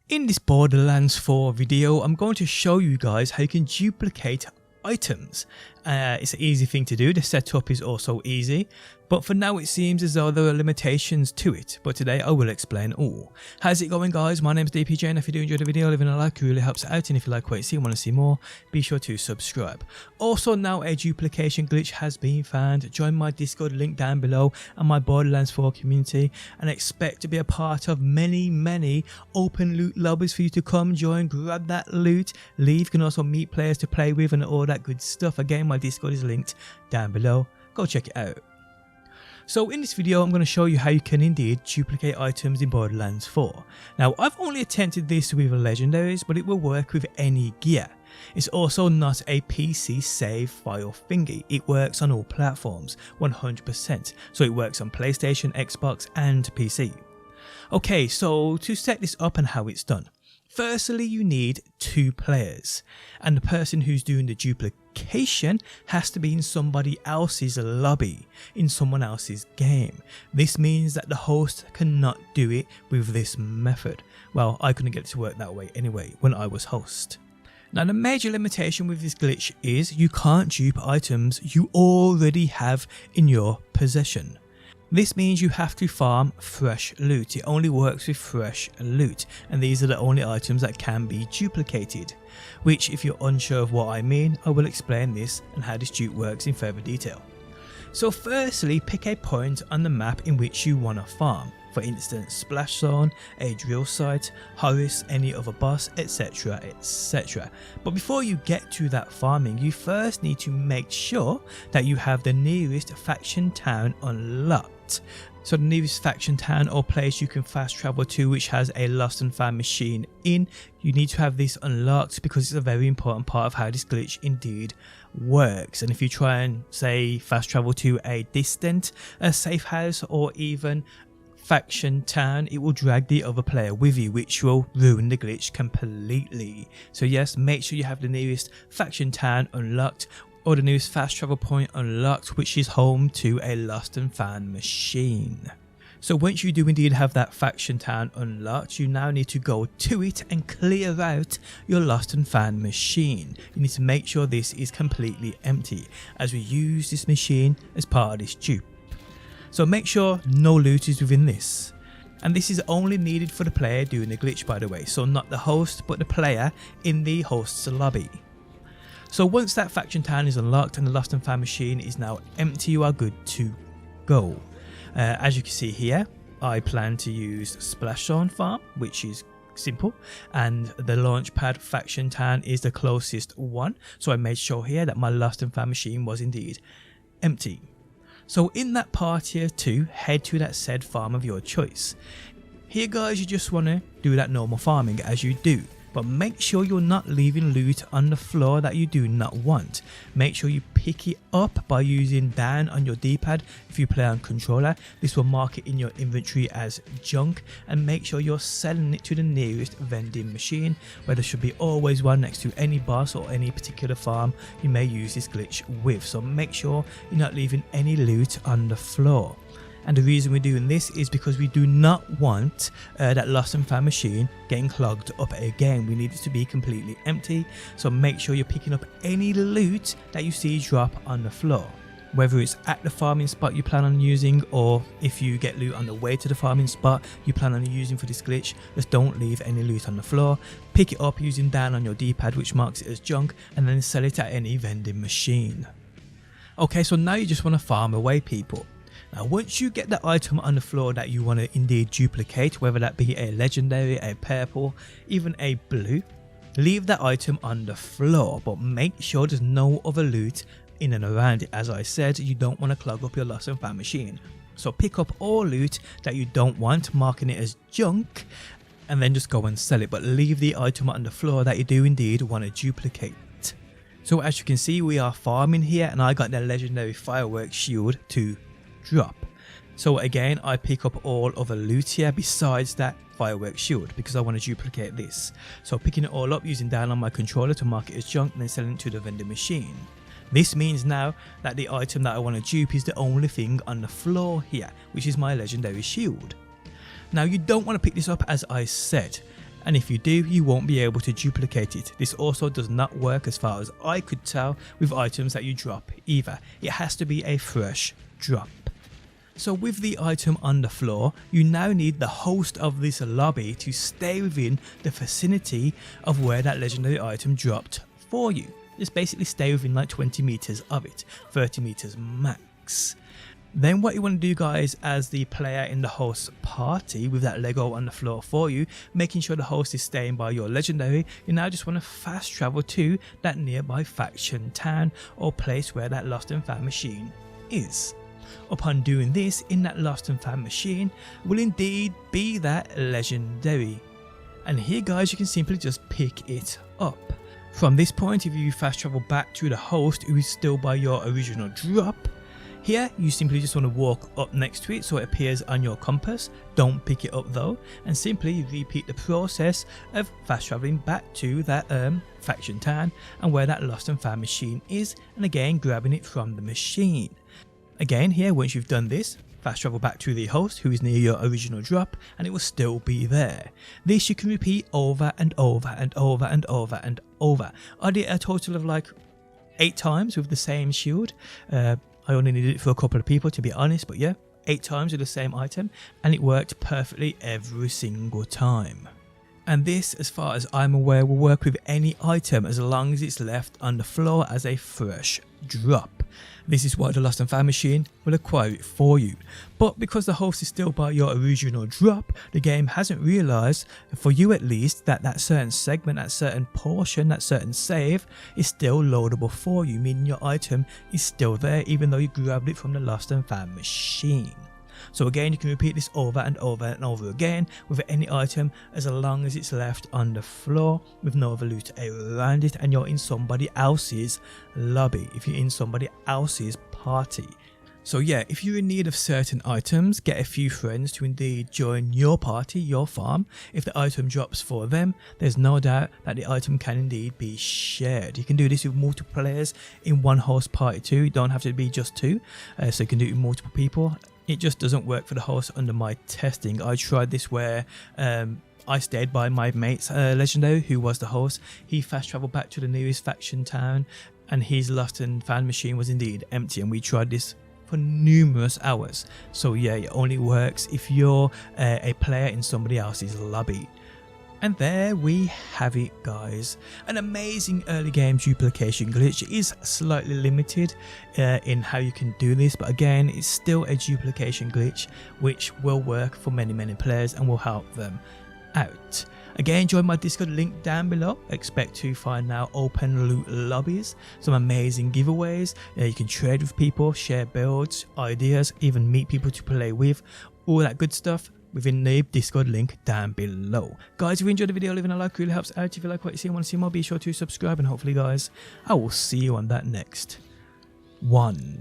In this Borderlands 4 video, I'm going to show you guys how you can duplicate items. It's an easy thing to do, the setup is also easy, but for now it seems as though there are limitations to it, but today I will explain all. How's it going guys? My name is DPJ, and if you do enjoy the video, leaving a like really helps out, and if you like what you see and want to see more, be sure to subscribe. Also, now a duplication glitch has been found. Join my Discord link down below and my Borderlands 4 community, and expect to be a part of many open loot lobbies for you to come join, grab that loot, leave. You can also meet players to play with and all that good stuff. Again, my Discord is linked down below, go check it out. So in this video I'm going to show you how you can indeed duplicate items in Borderlands 4. Now I've only attempted this with Legendaries, but it will work with any gear. It's also not a PC save file thingy, it works on all platforms 100%, so it works on PlayStation, Xbox and PC. Okay, so to set this up and how it's done. Firstly, you need 2 players, and the person who's doing the duplication has to be in somebody else's lobby, in someone else's game. This means that the host cannot do it with this method. Well, I couldn't get it to work that way anyway when I was host. Now the major limitation with this glitch is you can't dupe items you already have in your possession. This means you have to farm fresh loot. It only works with fresh loot, and these are the only items that can be duplicated, which if you're unsure of what I mean, I will explain this and how this dupe works in further detail. So firstly, pick a point on the map in which you want to farm. For instance, Splash Zone, a drill site, Horus, any other boss, etc, etc. But before you get to that farming, you first need to make sure that you have the nearest faction town unlocked. So the nearest faction town or place you can fast travel to which has a lost and found machine in, you need to have this unlocked because it's a very important part of how this glitch indeed works. And if you try and say fast travel to a distant safe house or even faction town, it will drag the other player with you, which will ruin the glitch completely. So yes, make sure you have the nearest faction town unlocked or the nearest fast travel point unlocked, which is home to a lost and found machine. So once you do indeed have that faction town unlocked, you now need to go to it and clear out your lost and found machine. You need to make sure this is completely empty, as we use this machine as part of this dupe. So make sure no loot is within this, and this is only needed for the player doing the glitch, by the way, so not the host but the player in the host's lobby. So once that faction town is unlocked and the lost and found machine is now empty, you are good to go. As you can see here, I plan to use Splash Zone farm, which is simple, and the launchpad faction town is the closest one, so I made sure here that my lost and found machine was indeed empty. So in that part here too, head to that said farm of your choice. Here guys, you just want to do that normal farming as you do, but make sure you're not leaving loot on the floor that you do not want. Make sure you pick it up by using down on your D-pad. If you play on controller, this will mark it in your inventory as junk, and make sure you're selling it to the nearest vending machine, where there should be always one next to any boss or any particular farm you may use this glitch with. So make sure you're not leaving any loot on the floor. And the reason we're doing this is because we do not want that lost and found machine getting clogged up again. We need it to be completely empty, so make sure you're picking up any loot that you see drop on the floor. Whether it's at the farming spot you plan on using, or if you get loot on the way to the farming spot you plan on using for this glitch, just don't leave any loot on the floor. Pick it up using down on your D-pad, which marks it as junk, and then sell it at any vending machine. Okay, so now you just want to farm away, people. Now once you get the item on the floor that you want to indeed duplicate, whether that be a legendary, a purple, even a blue, leave that item on the floor, but make sure there's no other loot in and around it. As I said, you don't want to clog up your lost and found machine. So pick up all loot that you don't want, marking it as junk, and then just go and sell it, but leave the item on the floor that you do indeed want to duplicate. So as you can see, we are farming here, and I got the legendary fireworks shield to drop. So again, I pick up all other loot here besides that fireworks shield because I want to duplicate this. So picking it all up using down on my controller to mark it as junk, and then selling it to the vending machine. This means now that the item that I want to dupe is the only thing on the floor here, which is my legendary shield. Now you don't want to pick this up, as I said. and if you do, you won't be able to duplicate it. This also does not work, as far as I could tell, with items that you drop either. It has to be a fresh drop. So with the item on the floor, you now need the host of this lobby to stay within the vicinity of where that legendary item dropped for you. Just basically stay within like 20 meters of it, 30 meters max. Then what you want to do, guys, as the player in the host party with that Lego on the floor for you, making sure the host is staying by your legendary, you now just want to fast travel to that nearby faction town or place where that lost and found machine is. Upon doing this, in that lost and found machine will indeed be that legendary. And here, guys, you can simply just pick it up. From this point, if you fast travel back to the host who is still by your original drop, here you simply just want to walk up next to it so it appears on your compass. Don't pick it up though, and simply repeat the process of fast traveling back to that faction town and where that lost and found machine is, and again grabbing it from the machine. Again, here, once you've done this, fast travel back to the host who is near your original drop, and it will still be there. This you can repeat over and over and over and over and over. I did a total of like 8 times with the same shield. I only needed it for a couple of people, to be honest, but yeah, 8 times with the same item, and it worked perfectly every single time. And this, as far as I'm aware, will work with any item as long as it's left on the floor as a fresh drop. This is why the lost and found machine will acquire it for you. But because the host is still by your original drop, the game hasn't realised, for you at least, that that certain segment, that certain portion, that certain save is still loadable for you, meaning your item is still there even though you grabbed it from the lost and found machine. So again, you can repeat this over and over and over again with any item as long as it's left on the floor with no other loot around it and you're in somebody else's lobby, if you're in somebody else's party. So yeah, if you're in need of certain items, get a few friends to indeed join your party, your farm. If the item drops for them, there's no doubt that the item can indeed be shared. You can do this with multiple players in one host party too. You don't have to be just 2, so you can do it with multiple people. It just doesn't work for the host under my testing. I tried this where I stayed by my mate's legendary who was the host. He fast travelled back to the nearest faction town and his lost and found machine was indeed empty, and we tried this for numerous hours. So yeah, it only works if you're a player in somebody else's lobby. And there we have it, guys. An amazing early game duplication glitch. It is slightly limited in how you can do this, but again, it's still a duplication glitch which will work for many players and will help them out. Again, join my Discord link down below. Expect to find now open loot lobbies, some amazing giveaways. You can trade with people, share builds, ideas, even meet people to play with, all that good stuff within the Discord link down below. Guys, if you enjoyed the video, leaving a like really helps out. If you like what you see and want to see more, be sure to subscribe, and hopefully, guys, I will see you on that next one.